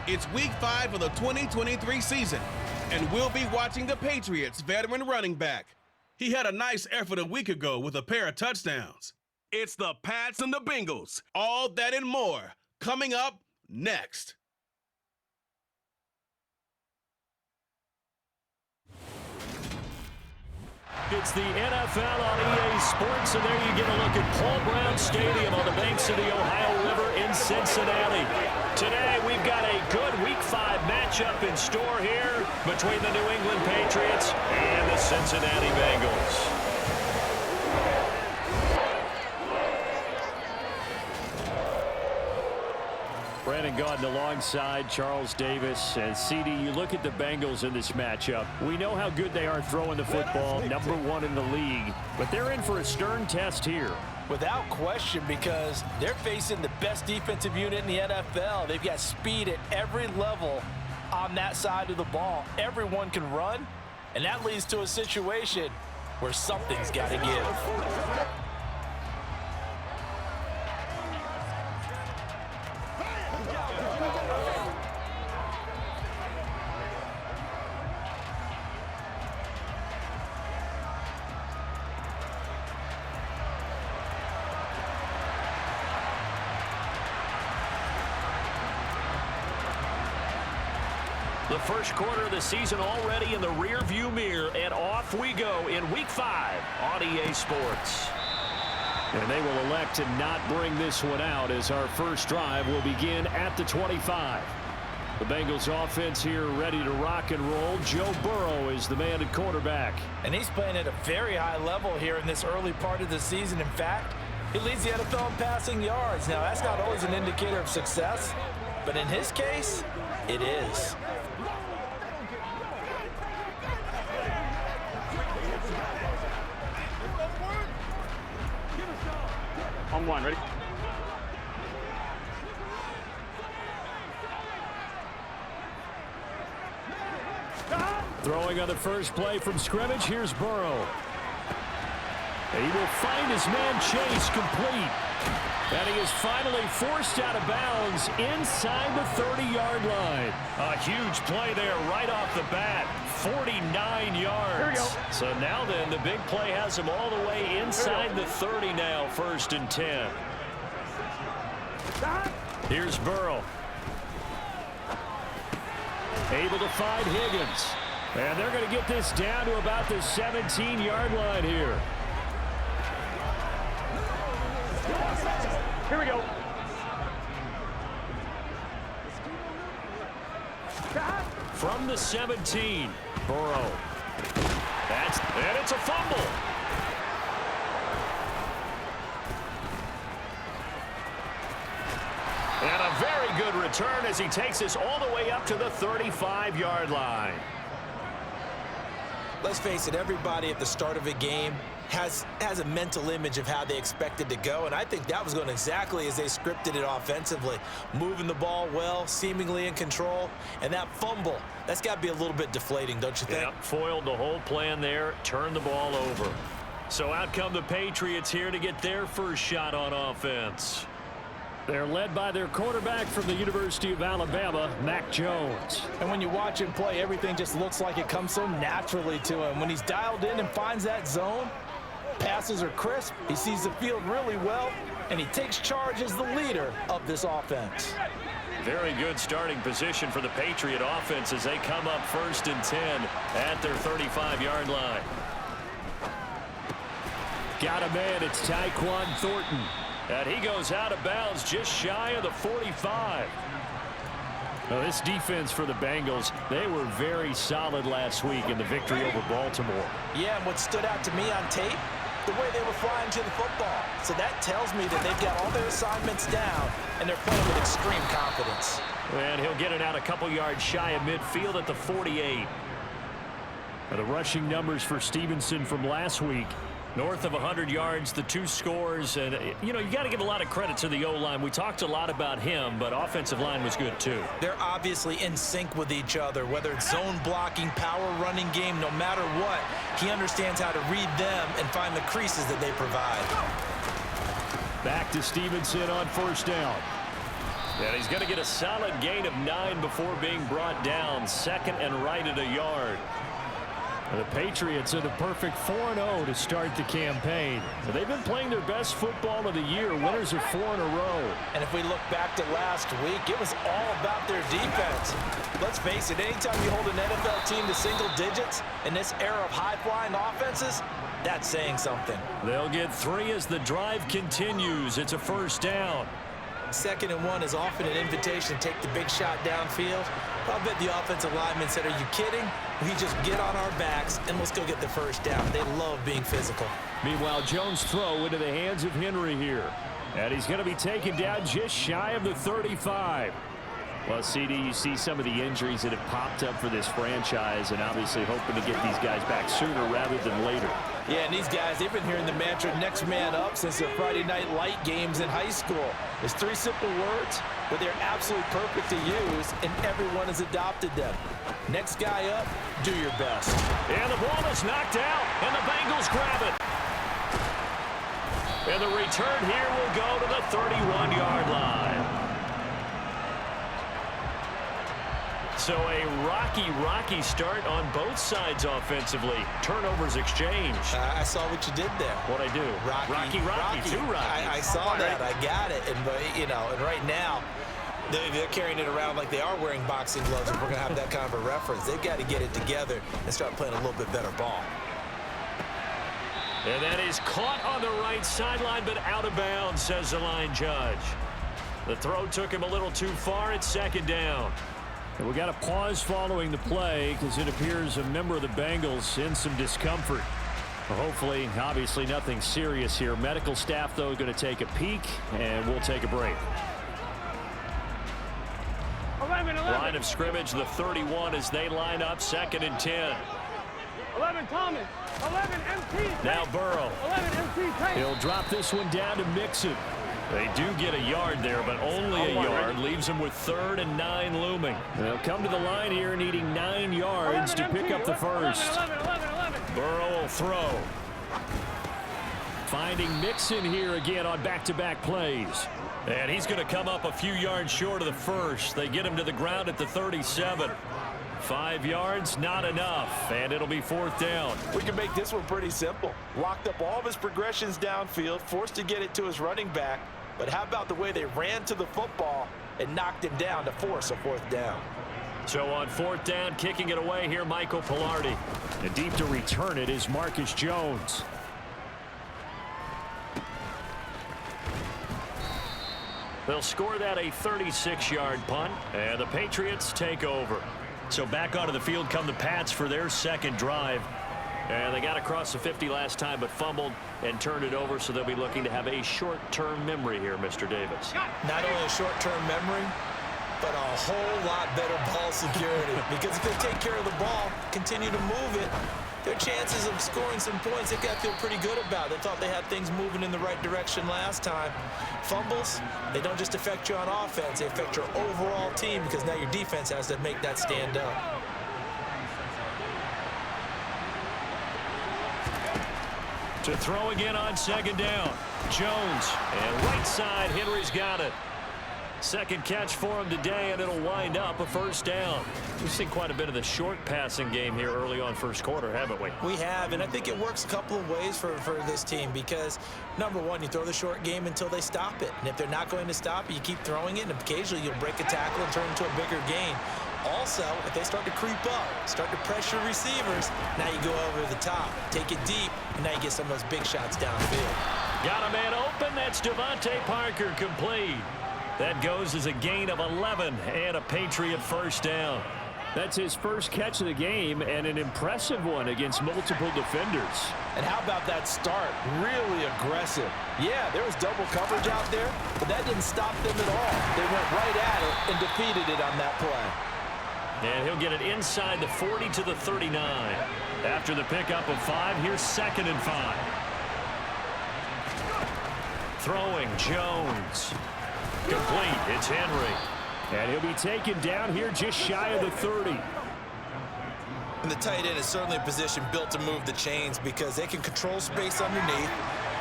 It's Week 5 of the 2023 season, and we'll be watching the Patriots veteran running back. He had a nice effort a week ago with a pair of touchdowns. It's the Pats and the Bengals. All that and more coming up next. It's the NFL on EA Sports, and there you get a look at Paul Brown Stadium on the banks of the Ohio River in Cincinnati. Today, we've got a good Week 5 matchup in store here between the New England Patriots and the Cincinnati Bengals. Brandon Gaudin alongside Charles Davis. And CD, you look at the Bengals in this matchup. We know how good they are throwing the football, #1 in the league. But they're in for a stern test here. Without question, because they're facing the best defensive unit in the NFL. They've got speed at every level on that side of the ball. Everyone can run, and that leads to a situation where something's got to give. The first quarter of the season already in the rearview mirror, and off we go in Week 5 on EA Sports. And they will elect to not bring this one out as our first drive will begin at the 25. The Bengals offense here ready to rock and roll. Joe Burrow is the man at quarterback. And he's playing at a very high level here in this early part of the season. In fact, he leads the NFL in passing yards. Now, that's not always an indicator of success, but in his case, it is. On one, ready? Throwing on the first play from scrimmage, here's Burrow. He will find his man Chase complete. And he is finally forced out of bounds inside the 30-yard line. A huge play there right off the bat. 49 yards. Here we go. So now then, the big play has him all the way inside the 30 now, 1st and 10. Here's Burrow. Able to find Higgins. And they're going to get this down to about the 17-yard line here. Here we go. From the 17, Burrow. And it's a fumble. And a very good return as he takes us all the way up to the 35-yard line. Let's face it, everybody at the start of a game has a mental image of how they expected to go, and I think that was going exactly as they scripted it offensively. Moving the ball well, seemingly in control, and that fumble, that's got to be a little bit deflating, don't you think? Yep, foiled the whole plan there, turned the ball over. So out come the Patriots here to get their first shot on offense. They're led by their quarterback from the University of Alabama, Mac Jones. And when you watch him play, everything just looks like it comes so naturally to him. When he's dialed in and finds that zone, passes are crisp, he sees the field really well, and he takes charge as the leader of this offense. Very good starting position for the Patriot offense as they come up 1st and 10 at their 35-yard line. Got a man, it's Tyquan Thornton. And he goes out of bounds just shy of the 45. Now, this defense for the Bengals, they were very solid last week in the victory over Baltimore. Yeah, and what stood out to me on tape, the way they were flying to the football. So that tells me that they've got all their assignments down, and they're playing with extreme confidence. And he'll get it out a couple yards shy of midfield at the 48. Now, the rushing numbers for Stevenson from last week. North of 100 yards, the 2 scores, and, you know, you got to give a lot of credit to the O-line. We talked a lot about him, but offensive line was good, too. They're obviously in sync with each other, whether it's zone blocking, power running game, no matter what. He understands how to read them and find the creases that they provide. Back to Stevenson on 1st down. And he's going to get a solid gain of 9 before being brought down. Second and right at a yard. The Patriots are the perfect 4-0 to start the campaign. They've been playing their best football of the year. Winners of 4 in a row. And if we look back to last week, it was all about their defense. Let's face it, anytime you hold an NFL team to single digits in this era of high-flying offenses, that's saying something. They'll get 3 as the drive continues. It's a first down. 2nd and 1 is often an invitation to take the big shot downfield. I'll bet the offensive lineman said, are you kidding? We just get on our backs and let's go get the first down. They love being physical. Meanwhile, Jones' throw into the hands of Henry here. And he's going to be taken down just shy of the 35. Well, CD, you see some of the injuries that have popped up for this franchise and obviously hoping to get these guys back sooner rather than later. Yeah, and these guys, they've been hearing the mantra next man up since their Friday night light games in high school. It's 3 simple words, but they're absolutely perfect to use, and everyone has adopted them. Next guy up, do your best. And the ball is knocked out, and the Bengals grab it. And the return here will go to the 31-yard line. So a rocky start on both sides offensively. Turnovers exchanged. I saw what you did there. What'd I do? Rocky. Two Rockies. I saw that. I got it. And and right now, they're carrying it around like they are wearing boxing gloves. If we're going to have that kind of a reference, they've got to get it together and start playing a little bit better ball. And that is caught on the right sideline, but out of bounds, says the line judge. The throw took him a little too far. It's 2nd down. And we got a pause following the play because it appears a member of the Bengals in some discomfort. Well, hopefully, obviously nothing serious here. Medical staff, though, going to take a peek, and we'll take a break. 11. Line of scrimmage, the 31 as they line up, 2nd and 10. 11 Thomas. 11 MT. Now Burrow. 11 MT. He'll drop this one down to Mixon. They do get a yard there, but only a yard. Leaves them with 3rd and 9 looming. They'll come to the line here needing 9 yards to pick up the first. 11. Burrow will throw. Finding Mixon here again on back-to-back plays. And he's going to come up a few yards short of the first. They get him to the ground at the 37. 5 yards, not enough, and it'll be 4th down. We can make this one pretty simple. Locked up all of his progressions downfield, forced to get it to his running back. But how about the way they ran to the football and knocked him down to force a 4th down? So on 4th down, kicking it away here, Michael Pilardi. And deep to return it is Marcus Jones. They'll score that a 36-yard punt, and the Patriots take over. So back onto the field come the Pats for their 2nd drive. And they got across the 50 last time, but fumbled and turned it over, so they'll be looking to have a short-term memory here, Mr. Davis. Not only a short-term memory, but a whole lot better ball security. Because if they take care of the ball, continue to move it, their chances of scoring some points, they've got to feel pretty good about. They thought they had things moving in the right direction last time. Fumbles, they don't just affect you on offense, they affect your overall team because now your defense has to make that stand up. To throw again on 2nd down. Jones, and right side, Henry's got it. 2nd catch for him today, and it'll wind up a 1st down. We've seen quite a bit of the short passing game here early on 1st quarter, haven't we? We have, and I think it works a couple of ways for this team because, number one, you throw the short game until they stop it. And if they're not going to stop it, you keep throwing it, and occasionally you'll break a tackle and turn it into a bigger gain. Also, if they start to creep up, start to pressure receivers, now you go over the top, take it deep, and now you get some of those big shots downfield. Got a man open. That's Devontae Parker complete. That goes as a gain of 11 and a Patriot 1st down. That's his first catch of the game and an impressive one against multiple defenders. And how about that start? Really aggressive. Yeah, there was double coverage out there, but that didn't stop them at all. They went right at it and defeated it on that play. And he'll get it inside the 40 to the 39. After the pickup of 5, here's 2nd and 5. Throwing Jones. Complete. It's Henry. And he'll be taken down here just shy of the 30. And the tight end is certainly a position built to move the chains because they can control space underneath.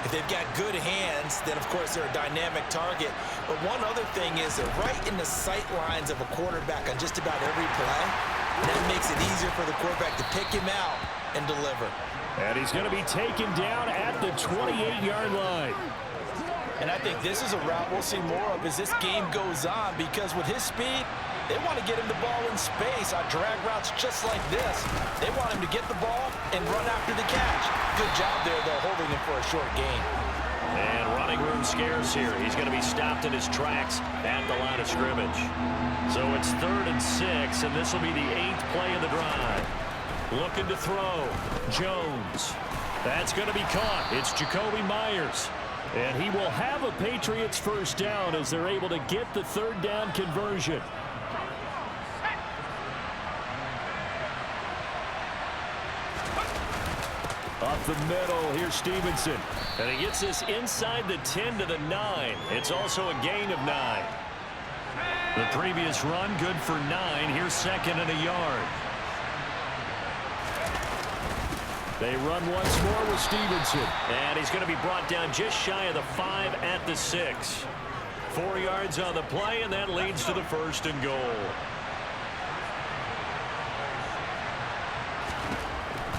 If they've got good hands, then, of course, they're a dynamic target. But one other thing is they're right in the sight lines of a quarterback on just about every play. And that makes it easier for the quarterback to pick him out and deliver. And he's going to be taken down at the 28-yard line. And I think this is a route we'll see more of as this game goes on, because with his speed, they want to get him the ball in space on drag routes just like this. They want him to get the ball and run after the catch. Good job there, though, holding him for a short gain. And running room scarce here. He's going to be stopped in his tracks at the line of scrimmage. So it's 3rd and 6, and this will be the 8th play of the drive. Looking to throw. Jones. That's going to be caught. It's Jacoby Myers. And he will have a Patriots first down as they're able to get the 3rd down conversion. Up the middle, here's Stevenson. And he gets this inside the 10 to the 9. It's also a gain of 9. The previous run, good for 9. Here's 2nd and a yard. They run once more with Stevenson. And he's going to be brought down just shy of the 5 at the 6. 4 yards on the play, and that leads to the 1st and goal.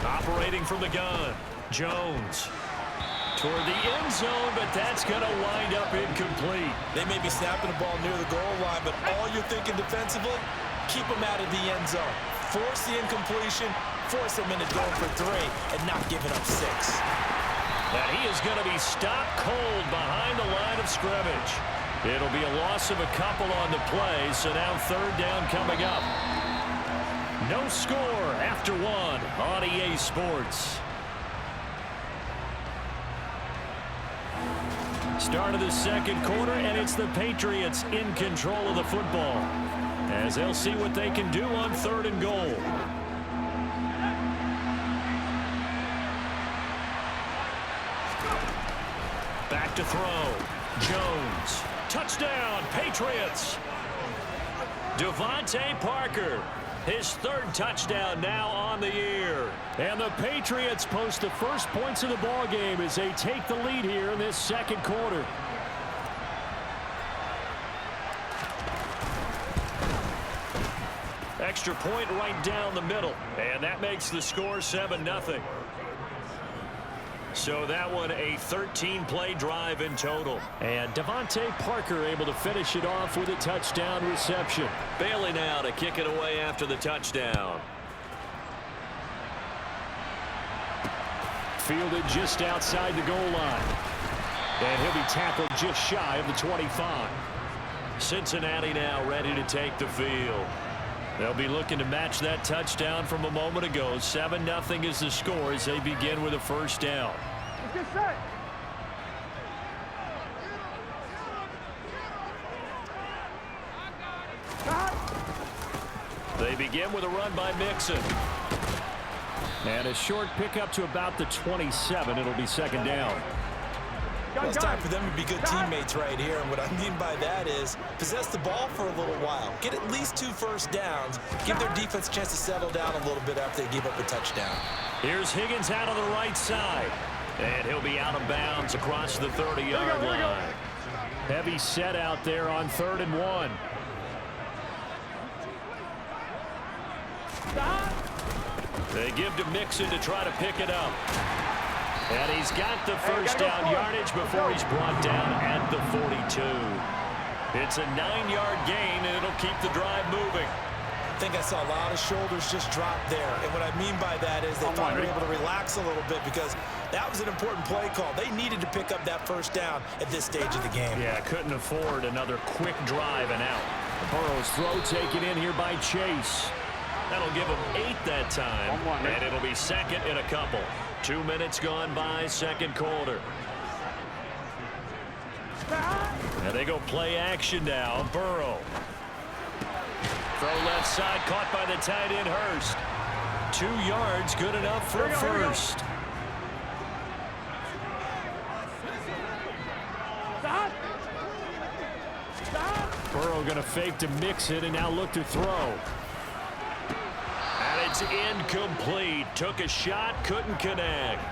Operating from the gun, Jones. Toward the end zone, but that's going to wind up incomplete. They may be snapping the ball near the goal line, but all you're thinking defensively, keep them out of the end zone. Force the incompletion, force them into going for 3, and not giving up 6. And he is going to be stopped cold behind the line of scrimmage. It'll be a loss of a couple on the play, so now 3rd down coming up. No score after 1 on EA Sports. Start of the 2nd quarter, and it's the Patriots in control of the football, as they'll see what they can do on 3rd and goal. Back to throw. Jones. Touchdown, Patriots. Devontae Parker. His 3rd touchdown now on the year. And the Patriots post the first points of the ball game as they take the lead here in this 2nd quarter. Extra point right down the middle. And that makes the score 7-0. So that one a 13-play drive in total. And Devontae Parker able to finish it off with a touchdown reception. Bailey now to kick it away after the touchdown. Fielded just outside the goal line. And he'll be tackled just shy of the 25. Cincinnati now ready to take the field. They'll be looking to match that touchdown from a moment ago. 7-0 is the score as they begin with a first down. Let's get set. They begin with a run by Mixon. And a short pickup to about the 27. It'll be 2nd down. Well, it's time for them to be good teammates right here. And what I mean by that is possess the ball for a little while. Get at least 2 first downs. Give their defense a chance to settle down a little bit after they give up a touchdown. Here's Higgins out on the right side. And he'll be out of bounds across the 30-yard line. Heavy set out there on 3rd and 1. They give to Mixon to try to pick it up. And he's got the first down yardage before he's brought down at the 42. It's a 9-yard gain, and it'll keep the drive moving. I think I saw a lot of shoulders just drop there. And what I mean by that is they thought they were able to relax a little bit because that was an important play call. They needed to pick up that first down at this stage of the game. Yeah, couldn't afford another quick drive and out. Burrow's throw taken in here by Chase. That'll give them 8 that time, and it'll be 2nd in a couple. 2 minutes gone by, 2nd quarter. And they go play action now. Burrow. Throw left side, caught by the tight end Hurst. 2 yards, good enough for a first. Burrow going to fake to mix it and now look to throw. And it's incomplete. Took a shot, couldn't connect.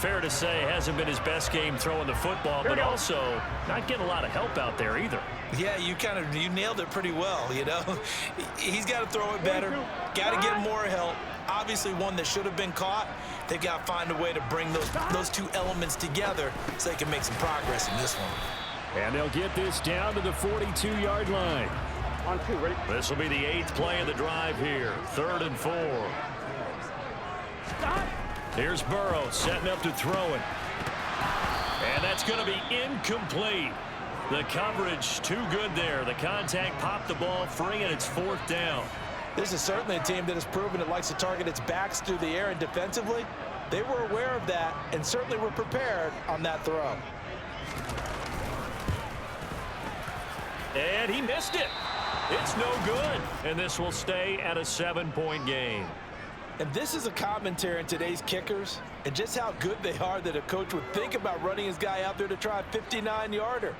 fair to say hasn't been his best game throwing the football, but also not getting a lot of help out there either. Yeah, you nailed it pretty well, you know. He's got to throw it better, got to get more help. Obviously one that should have been caught. They've got to find a way to bring those two elements together so they can make some progress in this one. And they'll get this down to the 42-yard line. On 2, ready? This will be the 8th play of the drive here. 3rd and 4. Here's Burrow setting up to throw it. And that's going to be incomplete. The coverage too good there. The contact popped the ball free, and it's 4th down. This is certainly a team that has proven it likes to target its backs through the air, and defensively, they were aware of that and certainly were prepared on that throw. And he missed it. It's no good. And this will stay at a 7-point game. And this is a commentary on today's kickers and just how good they are that a coach would think about running his guy out there to try a 59-yarder.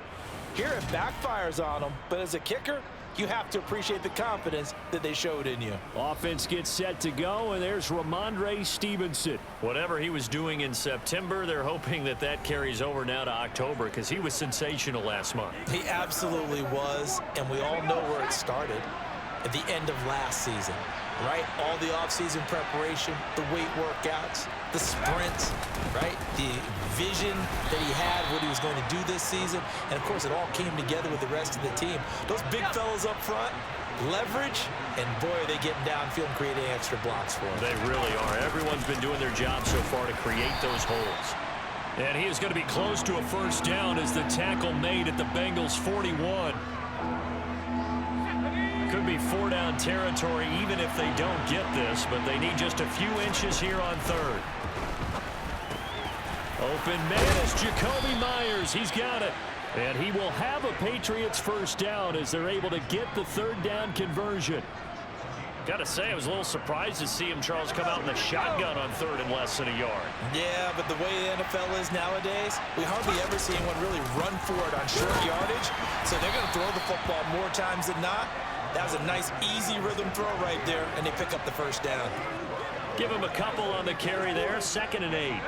Here it backfires on him, but as a kicker, you have to appreciate the confidence that they showed in you. Offense gets set to go, and there's Ramondre Stevenson. Whatever he was doing in September, they're hoping that that carries over now to October because he was sensational last month. He absolutely was, and we all know where it started at the end of last season, right? All the offseason preparation, the weight workouts, the sprints, right? The vision that he had, what he was going to do this season, and of course it all came together with the rest of the team. Those big fellas up front, leverage, and boy are they getting downfield and creating extra blocks for him. They really are. Everyone's been doing their job so far to create those holes. And he is going to be close to a 1st down as the tackle made at the Bengals 41. Could be 4-down territory even if they don't get this, but they need just a few inches here on 3rd. Open man is Jacoby Myers. He's got it. And he will have a Patriots 1st down as they're able to get the 3rd down conversion. Got to say, I was a little surprised to see him, Charles, come out in the shotgun on 3rd and less than a yard. Yeah, but the way the NFL is nowadays, we hardly ever see anyone really run for it on short yardage. So they're going to throw the football more times than not. That was a nice, easy rhythm throw right there, and they pick up the 1st down. Give him a couple on the carry there. 2nd and 8.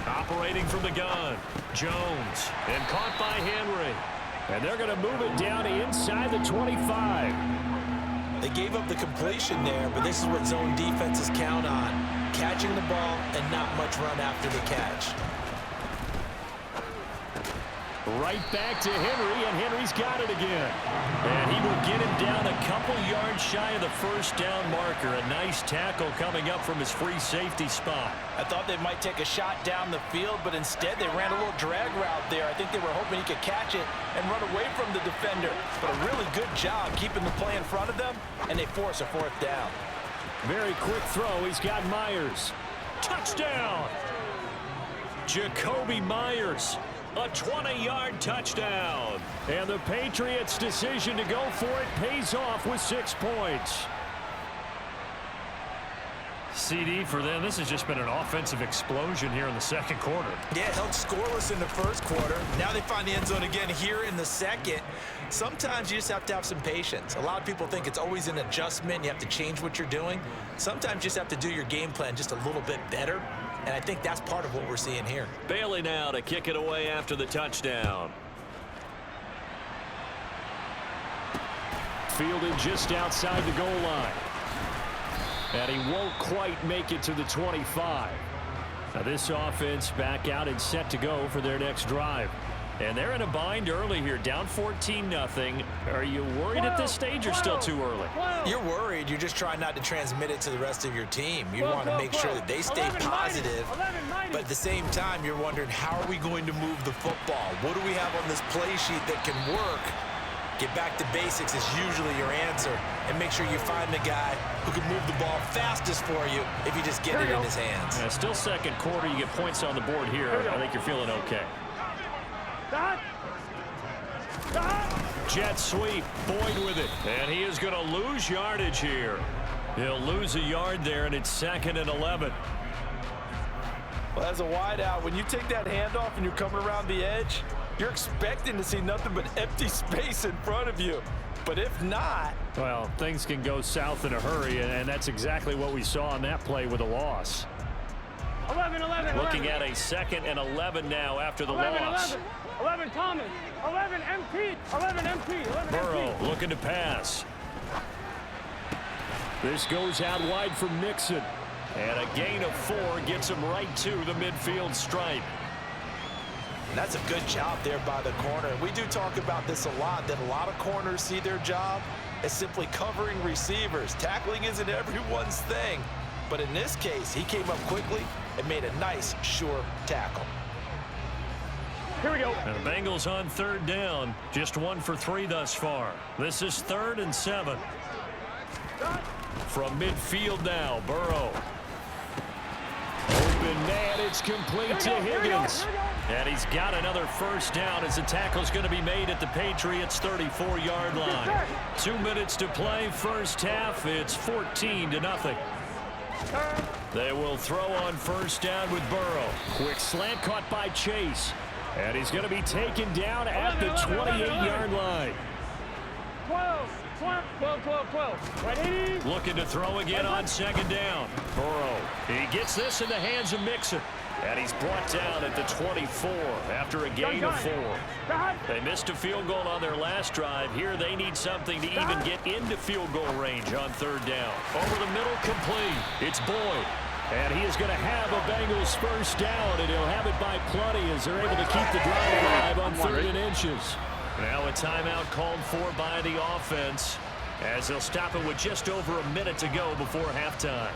Operating from the gun, Jones, and caught by Henry. And they're going to move it down inside the 25. They gave up the completion there, but this is what zone defenses count on. Catching the ball and not much run after the catch. Right back to Henry, and Henry's got it again. And he will get him down a couple yards shy of the 1st down marker. A nice tackle coming up from his free safety spot. I thought they might take a shot down the field, but instead they ran a little drag route there. I think they were hoping he could catch it and run away from the defender. But a really good job keeping the play in front of them, and they force a 4th down. Very quick throw. He's got Myers. Touchdown! Jacoby Myers. A 20-yard touchdown. And the Patriots' decision to go for it pays off with 6 points. CD for them, this has just been an offensive explosion here in the 2nd quarter. Yeah, held scoreless in the 1st quarter. Now they find the end zone again here in the 2nd. Sometimes you just have to have some patience. A lot of people think it's always an adjustment. You have to change what you're doing. Sometimes you just have to do your game plan just a little bit better. And I think that's part of what we're seeing here. Bailey now to kick it away after the touchdown. Fielded just outside the goal line. And he won't quite make it to the 25. Now this offense back out and set to go for their next drive. And they're in a bind early here, down 14-0. Are you worried at this stage or still too early? You're worried. You're just trying not to transmit it to the rest of your team. You want to make sure that they stay positive. But at the same time, you're wondering, how are we going to move the football? What do we have on this play sheet that can work? Get back to basics is usually your answer. And make sure you find the guy who can move the ball fastest for you if you just get it in his hands. Yeah, still 2nd quarter. You get points on the board here. I think you're feeling okay. Jet sweep, Boyd with it, and he is going to lose yardage here. He'll lose a yard there, and it's 2nd and 11. Well, as a wideout, when you take that handoff and you're coming around the edge, you're expecting to see nothing but empty space in front of you. But if not, well, things can go south in a hurry, and that's exactly what we saw on that play with a loss. 11, Looking at a 2nd and 11 now after the 11, loss. 11 Thomas. 11 MT. 11 MT. 11 Burrow MT. looking to pass. This goes out wide for Mixon. And a gain of 4 gets him right to the midfield stripe. that's a good job there by the corner. We do talk about this a lot, that a lot of corners see their job as simply covering receivers. Tackling isn't everyone's thing. But in this case, he came up quickly and made a nice, sure tackle. Here we go. And the Bengals on 3rd down. Just 1 for 3 thus far. This is 3rd and 7. From midfield now, Burrow. Open man, it's complete to Higgins. And he's got another first down as the tackle's going to be made at the Patriots' 34-yard line. 2 minutes to play, first half. It's 14-0. They will throw on first down with Burrow. Quick slant caught by Chase. And he's going to be taken down at the 28-yard line. 12. 12. Ready? Looking to throw again on 2nd down. Burrow. He gets this in the hands of Mixon. And he's brought down at the 24 after a gain of 4. They missed a field goal on their last drive. Here they need something to even get into field goal range on 3rd down. Over the middle, complete. It's Boyd. And he is going to have a Bengals first down, and he'll have it by plenty as they're able to keep the drive alive on 3rd and inches. Now a timeout called for by the offense as they'll stop it with just over a minute to go before halftime.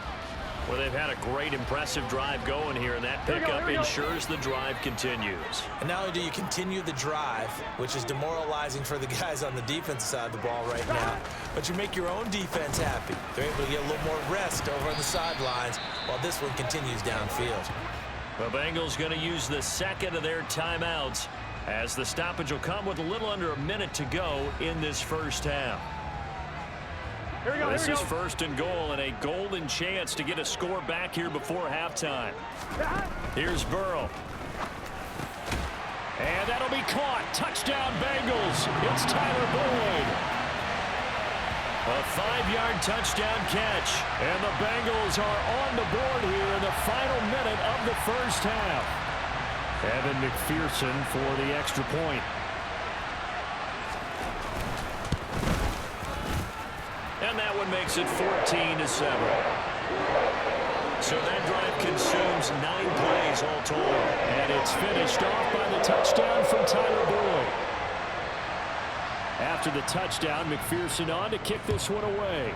Well, they've had a great, impressive drive going here, and that pickup ensures the drive continues. And not only do you continue the drive, which is demoralizing for the guys on the defense side of the ball right now, but you make your own defense happy. They're able to get a little more rest over on the sidelines while this one continues downfield. The Bengals going to use the 2nd of their timeouts as the stoppage will come with a little under a minute to go in this first half. This is 1st and goal and a golden chance to get a score back here before halftime. Here's Burrow. And that'll be caught. Touchdown Bengals. It's Tyler Boyd. A 5-yard touchdown catch. And the Bengals are on the board here in the final minute of the first half. Evan McPherson for the extra point. And that one makes it 14-7. So that drive consumes 9 plays all told. And it's finished off by the touchdown from Tyler Boyd. After the touchdown, McPherson on to kick this one away.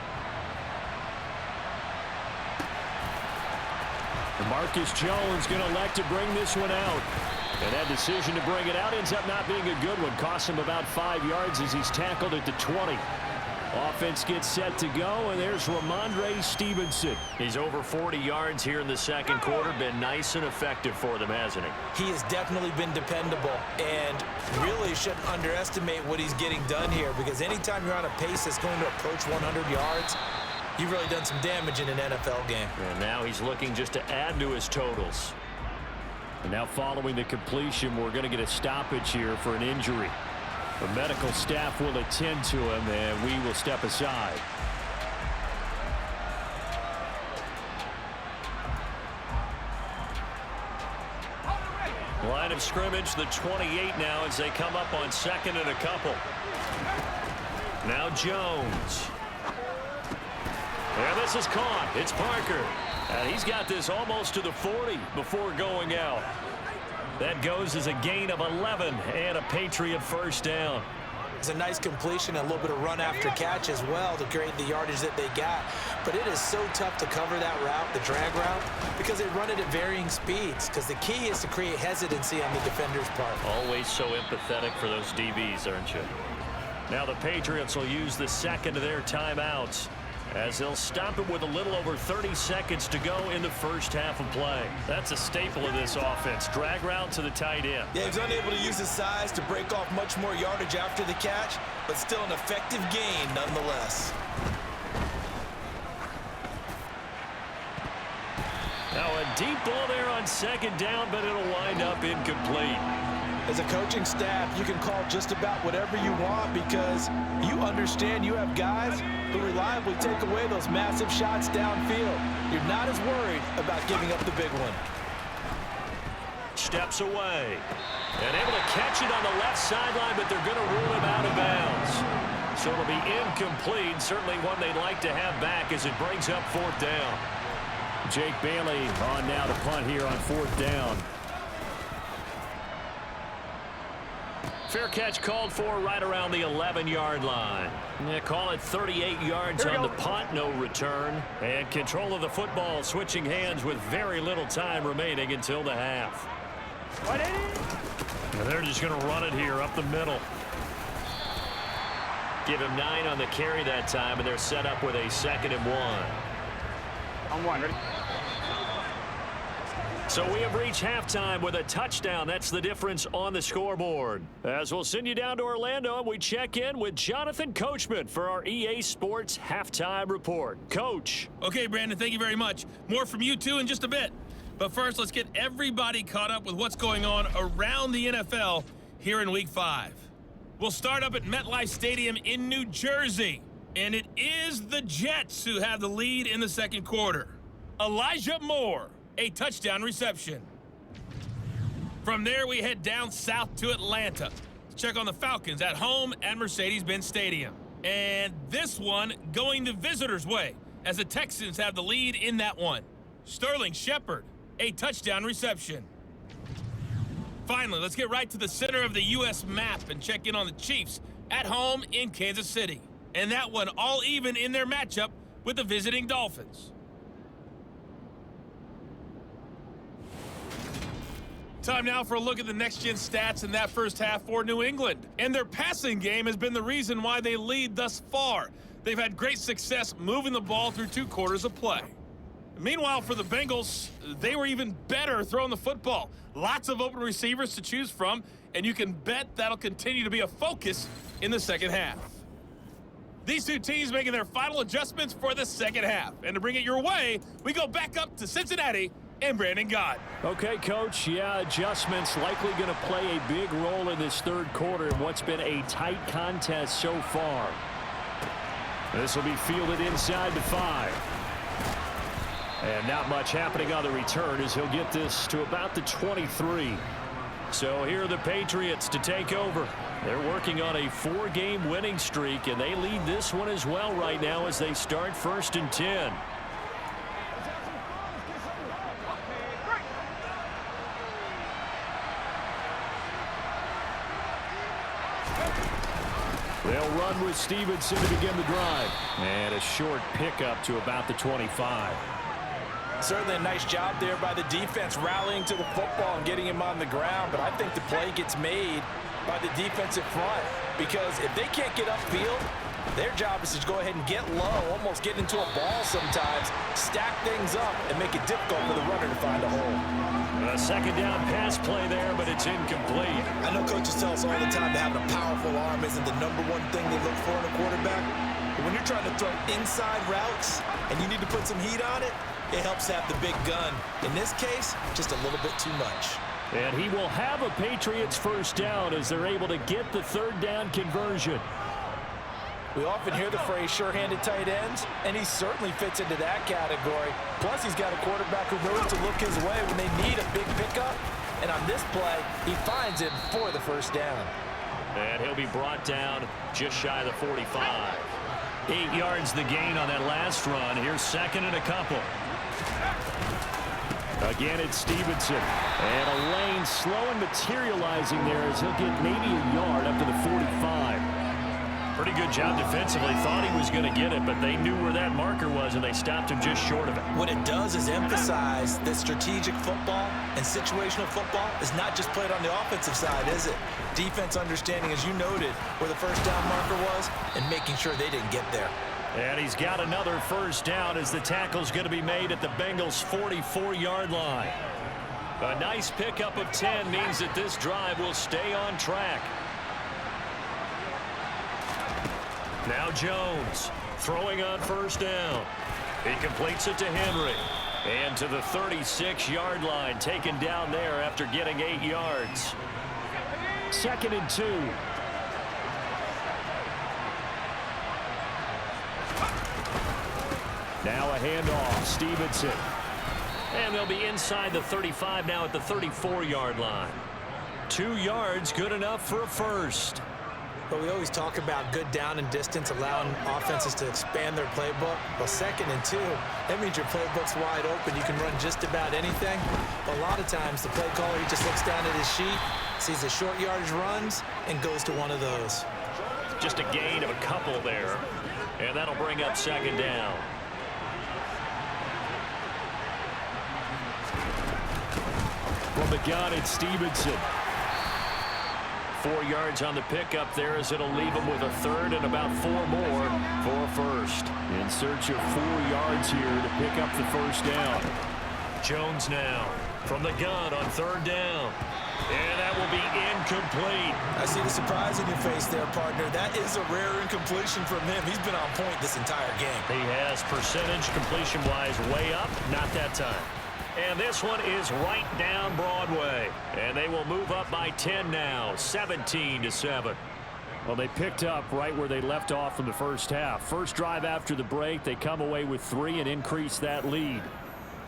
Marcus Jones going to elect to bring this one out. And that decision to bring it out ends up not being a good one. Costs him about 5 yards as he's tackled at the 20. Offense gets set to go, and there's Ramondre Stevenson. He's over 40 yards here in the 2nd quarter. Been nice and effective for them, hasn't he? He has definitely been dependable, and really shouldn't underestimate what he's getting done here, because anytime you're on a pace that's going to approach 100 yards, you've really done some damage in an NFL game. And now he's looking just to add to his totals. And now following the completion, we're going to get a stoppage here for an injury. The medical staff will attend to him, and we will step aside. Line of scrimmage, the 28 now as they come up on 2nd and a couple. Now Jones. And this is caught. It's Parker. And he's got this almost to the 40 before going out. That goes as a gain of 11 and a Patriot first down. It's a nice completion, a little bit of run after catch as well to create the yardage that they got. But it is so tough to cover that route, the drag route, because they run it at varying speeds. Because the key is to create hesitancy on the defender's part. Always so empathetic for those DBs, aren't you? Now the Patriots will use the 2nd of their timeouts as they'll stop it with a little over 30 seconds to go in the first half of play. That's a staple of this offense. Drag route to the tight end. Yeah, he's unable to use his size to break off much more yardage after the catch, but still an effective gain nonetheless. Now a deep ball there on 2nd down, but it'll wind up incomplete. As a coaching staff, you can call just about whatever you want because you understand you have guys who reliably take away those massive shots downfield. You're not as worried about giving up the big one. Steps away. And able to catch it on the left sideline, but they're going to rule him out of bounds. So it'll be incomplete. Certainly one they'd like to have back as it brings up 4th down. Jake Bailey on now to punt here on 4th down. Fair catch called for right around the 11-yard line. Yeah, call it 38 yards on the punt, no return. And control of the football switching hands with very little time remaining until the half. And they're just going to run it here up the middle. Give him 9 on the carry that time, and they're set up with a 2nd and 1. On 1, ready? So we have reached halftime with a touchdown. That's the difference on the scoreboard. As we'll send you down to Orlando, and we check in with Jonathan Coachman for our EA Sports Halftime Report. Coach. Okay, Brandon, thank you very much. More from you two in just a bit. But first, let's get everybody caught up with what's going on around the NFL here in Week 5. We'll start up at MetLife Stadium in New Jersey. And it is the Jets who have the lead in the second quarter. Elijah Moore, a touchdown reception. From there, we head down south to Atlanta to check on the Falcons at home at Mercedes-Benz Stadium. And this one going the visitors' way as the Texans have the lead in that one. Sterling Shepard, a touchdown reception. Finally, let's get right to the center of the U.S. map and check in on the Chiefs at home in Kansas City. And that one all even in their matchup with the visiting Dolphins. Time now for a look at the next-gen stats in that first half for New England. And their passing game has been the reason why they lead thus far. They've had great success moving the ball through 2 quarters of play. Meanwhile, for the Bengals, they were even better throwing the football. Lots of open receivers to choose from, and you can bet that'll continue to be a focus in the second half. These two teams making their final adjustments for the second half. And to bring it your way, we go back up to Cincinnati and Brandon Gott. Okay, Coach. Yeah, adjustments likely going to play a big role in this third quarter in what's been a tight contest so far. This will be fielded inside the 5. And not much happening on the return as he'll get this to about the 23. So here are the Patriots to take over. They're working on a 4-game winning streak, and they lead this one as well right now as they start 1st and 10. They'll run with Stevenson to begin the drive. And a short pickup to about the 25. Certainly a nice job there by the defense rallying to the football and getting him on the ground, but I think the play gets made by the defensive front because if they can't get upfield, their job is to go ahead and get low, almost get into a ball sometimes, stack things up, and make it difficult for the runner to find a hole. A second down pass play there, but it's incomplete. I know coaches tell us all the time that having a powerful arm isn't the #1 thing they look for in a quarterback, but when you're trying to throw inside routes and you need to put some heat on it, it helps have the big gun. In this case, just a little bit too much. And he will have a Patriots first down as they're able to get the 3rd down conversion. We often hear the phrase sure-handed tight ends, and he certainly fits into that category. Plus, he's got a quarterback who knows to look his way when they need a big pickup. And on this play, he finds him for the first down. And he'll be brought down just shy of the 45. 8 yards the gain on that last run. Here's 2nd and a couple. Again, it's Stevenson. And a lane slow and materializing there as he'll get maybe a yard up to the 45. Pretty good job defensively. Thought he was going to get it, but they knew where that marker was, and they stopped him just short of it. What it does is emphasize that strategic football and situational football is not just played on the offensive side, is it? Defense understanding, as you noted, where the first down marker was and making sure they didn't get there. And he's got another first down as the tackle's going to be made at the Bengals' 44-yard line. A nice pickup of 10 means that this drive will stay on track. Now Jones throwing on first down. He completes it to Henry. And to the 36-yard line, taken down there after getting 8 yards. 2nd and 2. Now a handoff. Stevenson. And they'll be inside the 35 now at the 34-yard line. 2 yards, good enough for a first. But we always talk about good down and distance, allowing offenses to expand their playbook. Well, 2nd and 2, that means your playbook's wide open. You can run just about anything. But a lot of times, the play caller, he just looks down at his sheet, sees the short yardage runs, and goes to one of those. Just a gain of a couple there. And that'll bring up 2nd down. From the gun, it's Stevenson. 4 yards on the pickup there as it'll leave him with a third and about 4 more for a first. In search of 4 yards here to pick up the first down. Jones now from the gun on 3rd down. And that will be incomplete. I see the surprise in your face there, partner. That is a rare incompletion from him. He's been on point this entire game. He has percentage completion-wise way up, not that time. And this one is right down Broadway. And they will move up by 10 now, 17-7. Well, they picked up right where they left off in the first half. First drive after the break, they come away with 3 and increase that lead.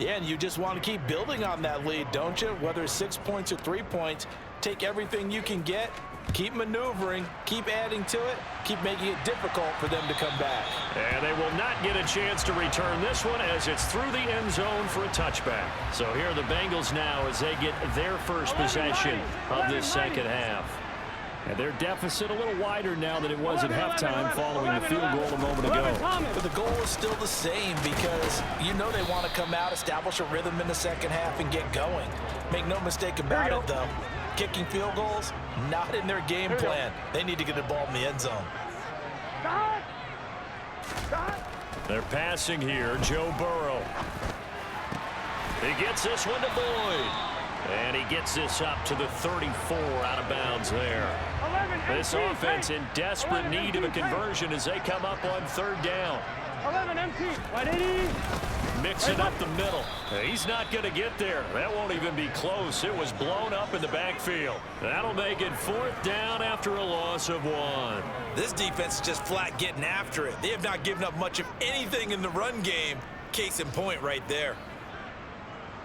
Yeah, and you just want to keep building on that lead, don't you? Whether it's 6 points or 3 points, take everything you can get, keep maneuvering, keep adding to it, keep making it difficult for them to come back. And they will not get a chance to return this one as it's through the end zone for a touchback. So here are the Bengals now as they get their first possession of this second half. And their deficit a little wider now than it was at halftime following the field goal a moment ago. But the goal is still the same because you know they want to come out, establish a rhythm in the second half, and get going. Make no mistake about it, though. Kicking field goals, not in their game plan. They need to get the ball in the end zone. They're passing here, Joe Burrow. He gets this one to Boyd. And he gets this up to the 34 out of bounds there. This offense in desperate need of a conversion as they come up on 3rd down. 11 empty. 180. Mix it up the middle. He's not going to get there. That won't even be close. It was blown up in the backfield. That'll make it 4th down after a loss of 1. This defense is just flat getting after it. They have not given up much of anything in the run game. Case in point right there.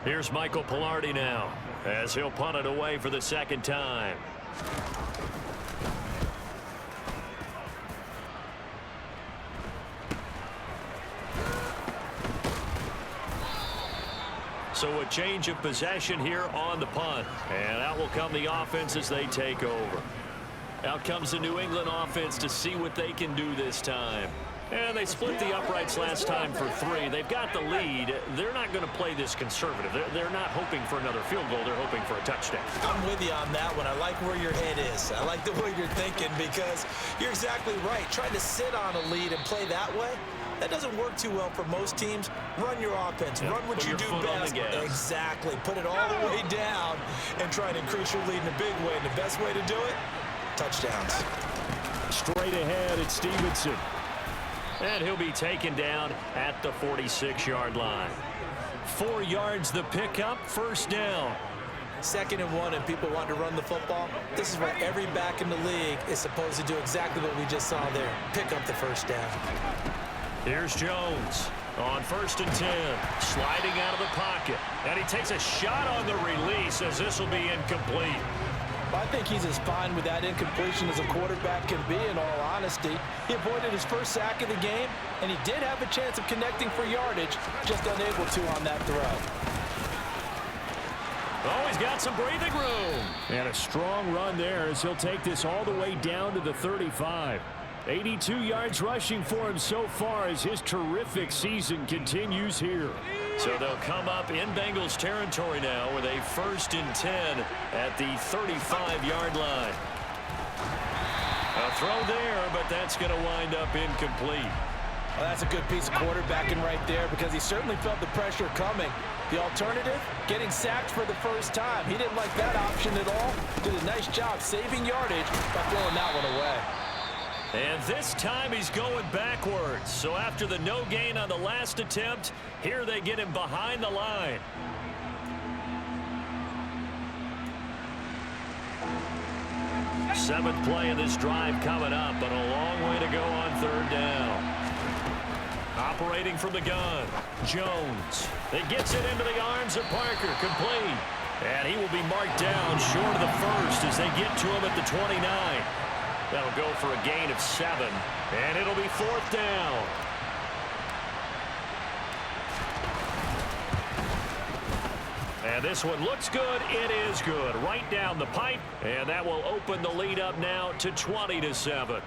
Here's Michael Pilardi now as he'll punt it away for the 2nd time. So a change of possession here on the punt. And out will come the offense as they take over. Out comes the New England offense to see what they can do this time. And they split the uprights last time for 3. They've got the lead. They're not going to play this conservative. They're not hoping for another field goal. They're hoping for a touchdown. I'm with you on that one. I like where your head is. I like the way you're thinking because you're exactly right. Trying to sit on a lead and play that way, that doesn't work too well for most teams. Run your offense. Run what you do best. Exactly. Put it all the way down and try to increase your lead in a big way. And the best way to do it, touchdowns. Straight ahead, it's Stevenson. And he'll be taken down at the 46-yard line. 4 yards the pickup, 1st down. 2nd and 1 and people want to run the football. This is where every back in the league is supposed to do exactly what we just saw there. Pick up the 1st down. Here's Jones on 1st and 10. Sliding out of the pocket. And he takes a shot on the release as this will be incomplete. I think he's as fine with that incompletion as a quarterback can be, in all honesty. He avoided his first sack of the game, and he did have a chance of connecting for yardage, just unable to on that throw. Oh, he's got some breathing room. And a strong run there as he'll take this all the way down to the 35. 82 yards rushing for him so far as his terrific season continues here. So they'll come up in Bengals territory now with a 1st and 10 at the 35-yard line. A throw there, but that's going to wind up incomplete. Well, that's a good piece of quarterbacking right there because he certainly felt the pressure coming. The alternative, getting sacked for the first time. He didn't like that option at all. Did a nice job saving yardage by throwing that one away. And this time he's going backwards. So after the no gain on the last attempt, here they get him behind the line. Seventh play of this drive coming up, but a long way to go on third down. Operating from the gun, Jones. It gets it into the arms of Parker, complete. And he will be marked down short of the first as they get to him at the 29. That'll go for a gain of 7, and it'll be fourth down. And this one looks good. It is good. Right down the pipe, and that will open the lead up now to 20-7.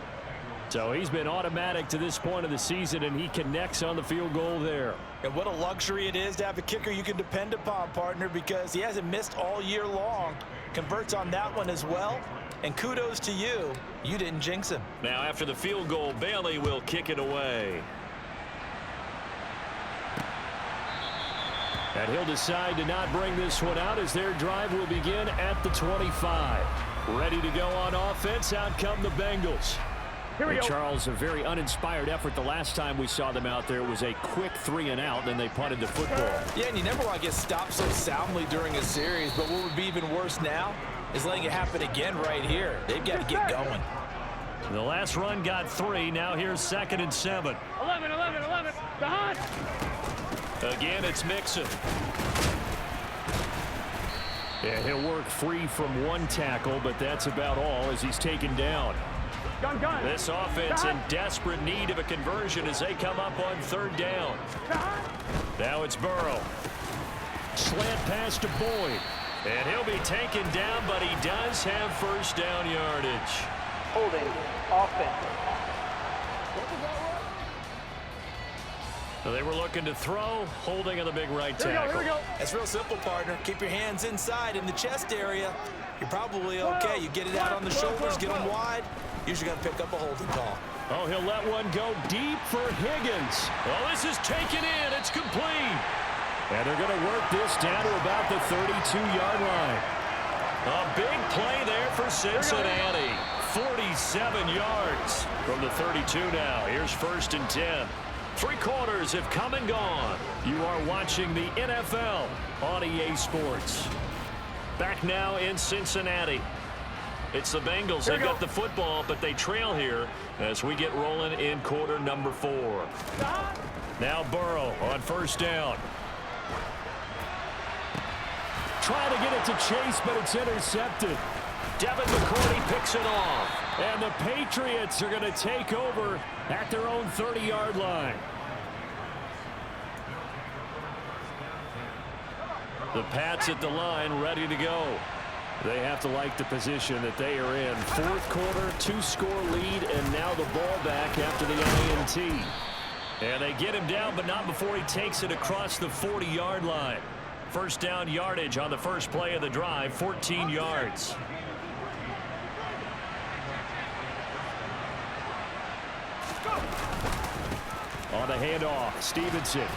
So he's been automatic to this point of the season, and he connects on the field goal there. And what a luxury it is to have a kicker you can depend upon, partner, because he hasn't missed all year long. Converts on that one as well. And kudos to you. You didn't jinx him. Now after the field goal, Bailey will kick it away. And he'll decide to not bring this one out as their drive will begin at the 25. Ready to go on offense. Out come the Bengals. Here we go. Charles, a very uninspired effort the last time we saw them out there. It was a quick 3 and out, then they punted the football. Yeah, and you never want to get stopped so soundly during a series, but what would be even worse now is letting it happen again right here. They've got to get going. The last run got 3. Now here's 2nd and 7. 11, 11, 11. The hunt. Again, it's Mixon. Yeah, he'll work free from one tackle, but that's about all as he's taken down. Gun, gun. This offense in desperate need of a conversion as they come up on third down. Now it's Burrow. Slant pass to Boyd. And he'll be taken down, but he does have first down yardage. Holding. Offense. So they were looking to throw, holding on the big right tackle. Here we go. It's real simple, partner. Keep your hands inside in the chest area. You're probably okay. You get it out on the shoulders, get them wide. Usually going to pick up a holding call. Oh, he'll let one go deep for Higgins. Well, this is taken in. It's complete. And they're going to work this down to about the 32-yard line. A big play there for Cincinnati. 47 yards from the 32 now. Here's 1st and 10. 3 quarters have come and gone. You are watching the NFL on EA Sports. Back now in Cincinnati. It's the Bengals. They've got the football, but they trail here as we get rolling in quarter number 4. Now Burrow on first down. Trying to get it to Chase, but it's intercepted. Devin McCourty picks it off. And the Patriots are going to take over at their own 30-yard line. The Pats at the line, ready to go. They have to like the position that they are in. 4th quarter, 2-score lead, and now the ball back after the INT. And they get him down, but not before he takes it across the 40-yard line. First down yardage on the first play of the drive, 14 yards. On the handoff, Stevenson.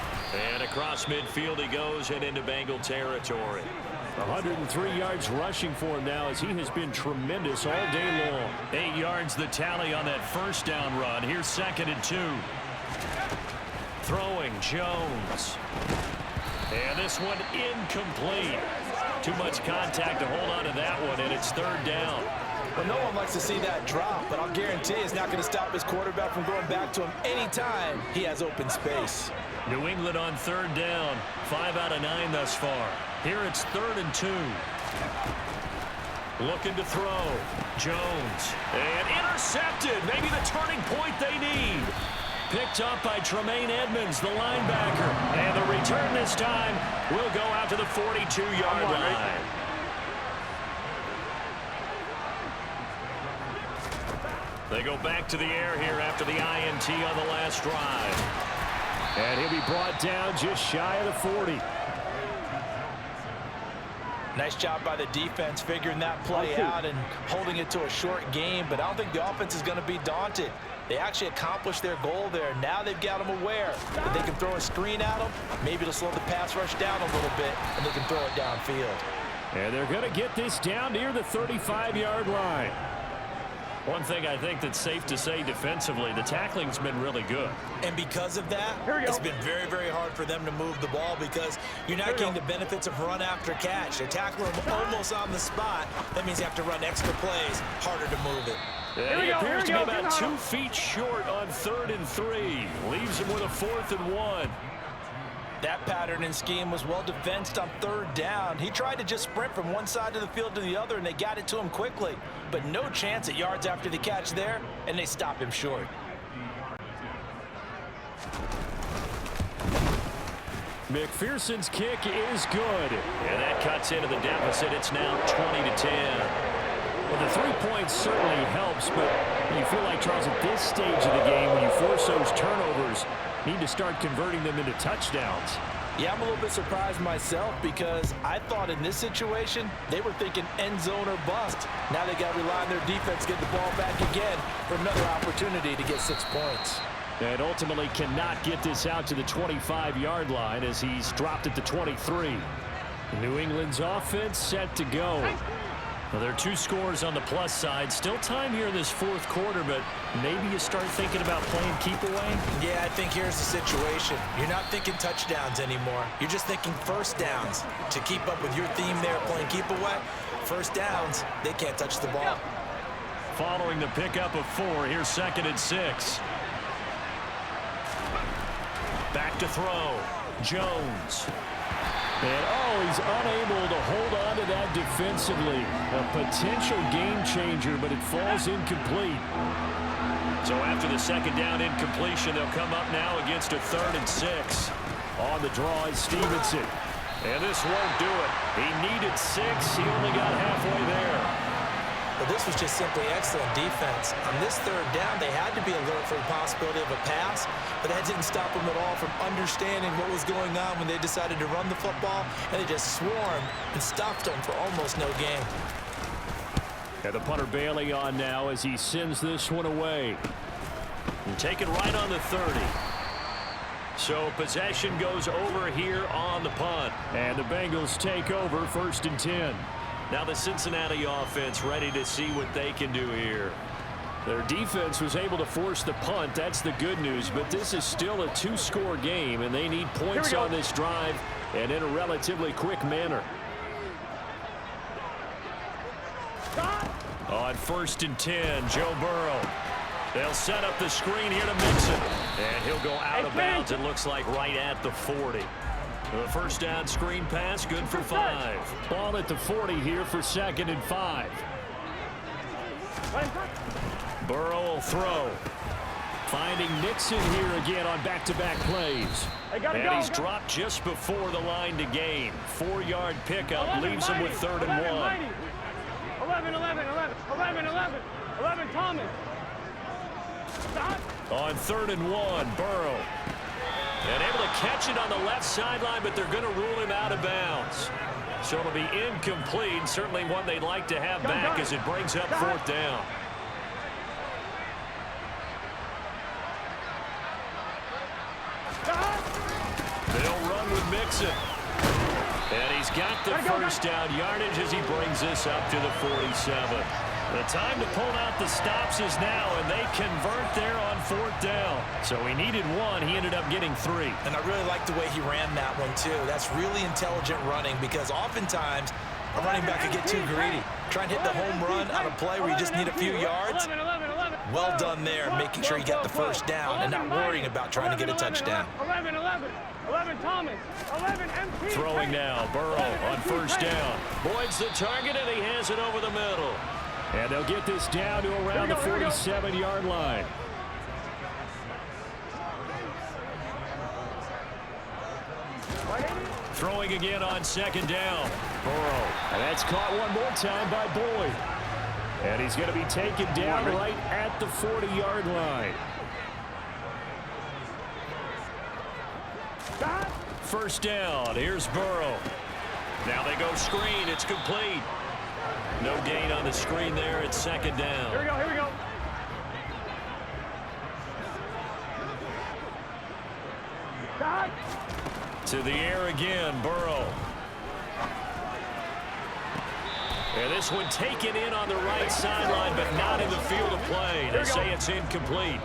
And across midfield he goes and into Bengal territory. 103 yards rushing for him now as he has been tremendous all day long. 8 yards the tally on that first down run. Here's 2nd and 2. Throwing Jones. And this one incomplete. Too much contact to hold on to that one, and it's 3rd down. Well, no one likes to see that drop, but I'll guarantee it's not going to stop his quarterback from going back to him anytime he has open space. New England on 3rd down. 5 out of 9 thus far. Here it's 3rd and 2. Looking to throw. Jones. And intercepted. Maybe the turning point they need. Picked up by Tremaine Edmonds, the linebacker. And the return this time will go out to the 42-yard line. They go back to the air here after the INT on the last drive. And he'll be brought down just shy of the 40. Nice job by the defense figuring that play out and holding it to a short game, but I don't think the offense is going to be daunted. They actually accomplished their goal there. Now they've got them aware that they can throw a screen at them. Maybe it'll slow the pass rush down a little bit, and they can throw it downfield. And they're going to get this down near the 35-yard line. One thing I think that's safe to say defensively, the tackling's been really good. And because of that, it's been very, very hard for them to move the ball because you're not getting the benefits of run after catch. They're tackling them almost on the spot. That means you have to run extra plays, harder to move it. Yeah, he appears to be about 2 feet short on 3rd and 3. Leaves him with a 4th and 1. That pattern and scheme was well defensed on 3rd down. He tried to just sprint from one side of the field to the other, and they got it to him quickly. But no chance at yards after the catch there, and they stop him short. McPherson's kick is good. And that cuts into the deficit. It's now 20-10. Well, the 3 points certainly helps, but you feel like, Charles, at this stage of the game, when you force those turnovers, need to start converting them into touchdowns. Yeah, I'm a little bit surprised myself because I thought in this situation, they were thinking end zone or bust. Now they got to rely on their defense to get the ball back again for another opportunity to get 6 points. And ultimately cannot get this out to the 25-yard line as he's dropped at the 23. New England's offense set to go. Well, there are 2 scores on the plus side. Still time here in this 4th quarter, but maybe you start thinking about playing keep away? Yeah, I think here's the situation. You're not thinking touchdowns anymore. You're just thinking first downs. To keep up with your theme there, playing keep away, first downs, they can't touch the ball. Following the pickup of 4, here's 2nd and 6. Back to throw. Jones. And, he's unable to hold on to that defensively. A potential game changer, but it falls incomplete. So after the 2nd down incompletion, they'll come up now against a 3rd and 6. On the draw is Stevenson. And this won't do it. He needed 6. He only got halfway there. But this was just simply excellent defense. On this 3rd down, they had to be alert for the possibility of a pass, but that didn't stop them at all from understanding what was going on when they decided to run the football, and they just swarmed and stopped them for almost no gain. And the punter Bailey on now as he sends this one away. And take it right on the 30. So possession goes over here on the punt. And the Bengals take over 1st and 10. Now the Cincinnati offense ready to see what they can do here. Their defense was able to force the punt. That's the good news. But this is still a 2-score game, and they need points on this drive and in a relatively quick manner. On 1st and 10, Joe Burrow. They'll set up the screen here to Mixon. And he'll go out of bounds, it looks like, right at the 40. The first down screen pass, good for 5. Ball at the 40 here for 2nd and 5. Burrow will throw. Finding Nixon here again on back-to-back plays. And he's dropped just before the line to gain. 4-yard pickup leaves him with 3rd and 1. 11, Thomas. Stop. On 3rd and 1, Burrow. And able to catch it on the left sideline, but they're going to rule him out of bounds. So it'll be incomplete. Certainly one they'd like to have back as it brings up 4th down. They'll run with Mixon. And he's got the first down yardage as he brings this up to the 47. The time to pull out the stops is now, and they convert there on 4th down. So he needed 1. He ended up getting 3. And I really like the way he ran that one, too. That's really intelligent running because oftentimes a running back could get too greedy. Try and hit the home run on a play where you just need a few yards. Well done there, making sure you get the first down and not worrying about trying to get a touchdown. 11, Thomas. 11, MT. Throwing now, Burrow on 1st down. Boyd's the target, and he has it over the middle. And they'll get this down to around the 47-yard line. Throwing again on 2nd down. Burrow. And that's caught one more time by Boyd. And he's going to be taken down right at the 40-yard line. 1st down. Here's Burrow. Now they go screen. It's complete. No gain on the screen there. It's 2nd down. Here we go. To the air again, Burrow. And this one taken in on the right sideline, but not in the field of play. They say it's incomplete.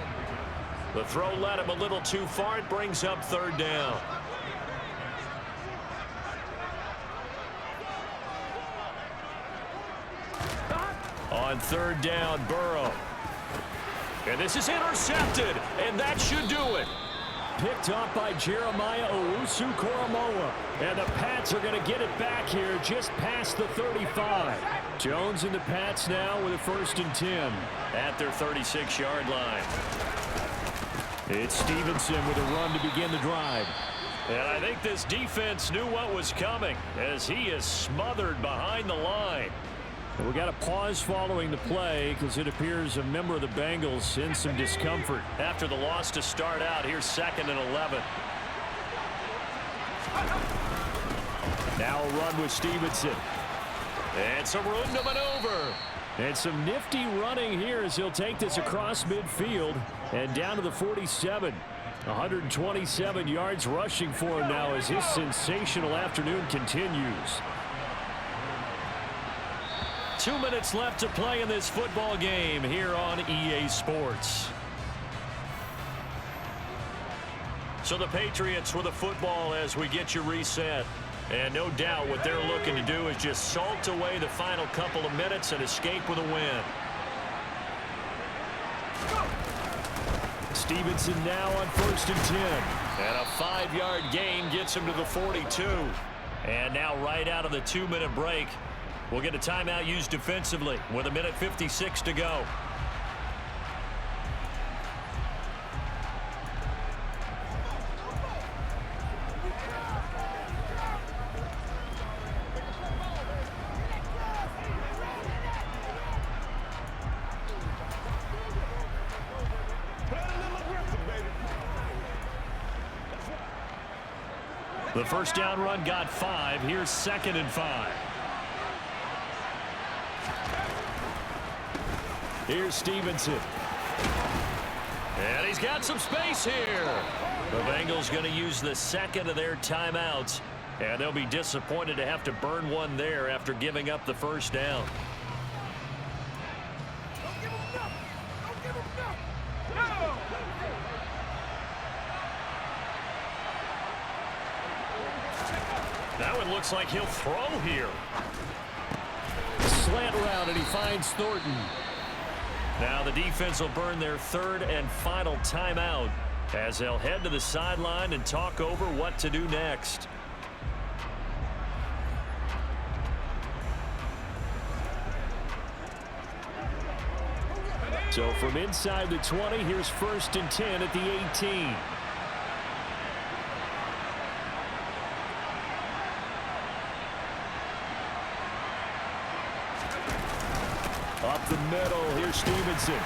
The throw led him a little too far. It brings up third down. On third down, Burrow. And this is intercepted, and that should do it. Picked off by Jeremiah Owusu-Koramoah. And the Pats are going to get it back here just past the 35. Jones and the Pats now with a 1st and 10. At their 36-yard line. It's Stevenson with a run to begin the drive. And I think this defense knew what was coming as he is smothered behind the line. And we got a pause following the play because it appears a member of the Bengals in some discomfort. After the loss to start out, here's 2nd and 11. Now a run with Stevenson. And some room to maneuver. And some nifty running here as he'll take this across midfield and down to the 47. 127 yards rushing for him now as his sensational afternoon continues. 2 minutes left to play in this football game here on EA Sports. So the Patriots with the football as we get you reset. And no doubt what they're looking to do is just salt away the final couple of minutes and escape with a win. Stevenson now on 1st and 10. And a 5-yard gain gets him to the 42. And now right out of the 2-minute break, we'll get a timeout used defensively with 1:56 to go. The first down run got 5. Here's 2nd and 5. Here's Stevenson. And he's got some space here. The Bengals going to use the 2nd of their timeouts. And they'll be disappointed to have to burn one there after giving up the first down. That one looks like he'll throw here. Slant route, and he finds Thornton. Now the defense will burn their 3rd and final timeout as they'll head to the sideline and talk over what to do next. So from inside the 20, here's 1st and 10 at the 18. Up the middle, here's Stevenson.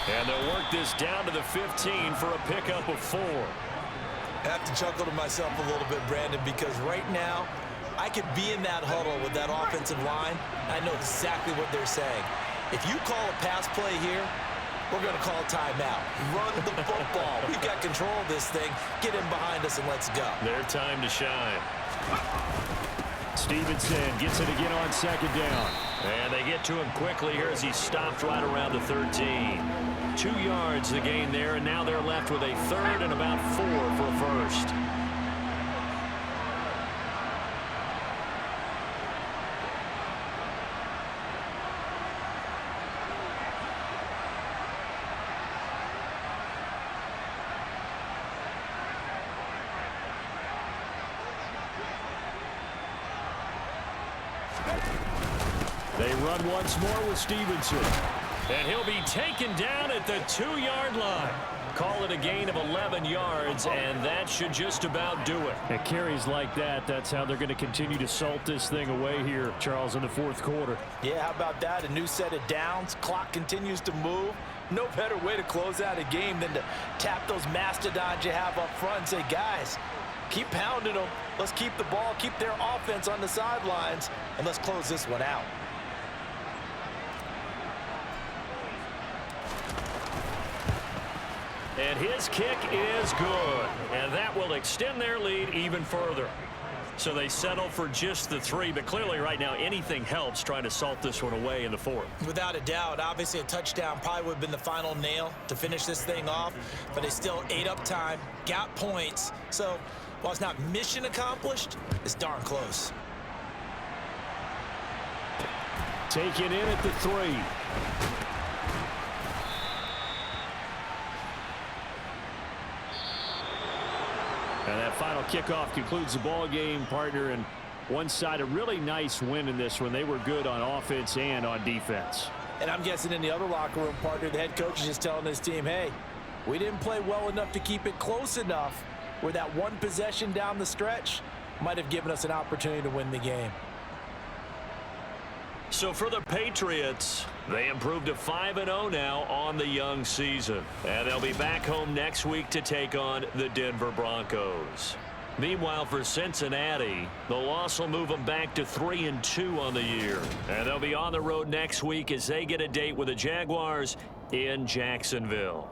And they'll work this down to the 15 for a pickup of 4. I have to chuckle to myself a little bit, Brandon, because right now I could be in that huddle with that offensive line. I know exactly what they're saying. If you call a pass play here, we're going to call a timeout. Run the football. We've got control of this thing. Get in behind us and let's go. Their time to shine. Stevenson gets it again on 2nd down. And they get to him quickly here as he stopped right around the 13. 2 yards the gain there, and now they're left with a 3rd and about 4 for a first. They run once more with Stevenson. And he'll be taken down at the 2-yard line. Call it a gain of 11 yards, and that should just about do it. At carries like that, that's how they're going to continue to salt this thing away here, Charles, in the 4th quarter. Yeah, how about that? A new set of downs. Clock continues to move. No better way to close out a game than to tap those mastodons you have up front and say, guys, keep pounding them. Let's keep the ball, keep their offense on the sidelines, and let's close this one out. And his kick is good. And that will extend their lead even further. So they settle for just the 3, but clearly right now anything helps trying to salt this one away in the 4th. Without a doubt, obviously a touchdown probably would have been the final nail to finish this thing off, but they still ate up time, got points. So while it's not mission accomplished, it's darn close. Taken in at the 3. And that final kickoff concludes the ball game, partner, and one side a really nice win in this one. They were good on offense and on defense. And I'm guessing in the other locker room, partner, the head coach is just telling his team, hey, we didn't play well enough to keep it close enough where that one possession down the stretch might have given us an opportunity to win the game. So for the Patriots, they improved to 5-0 now on the young season. And they'll be back home next week to take on the Denver Broncos. Meanwhile, for Cincinnati, the loss will move them back to 3-2 on the year. And they'll be on the road next week as they get a date with the Jaguars in Jacksonville.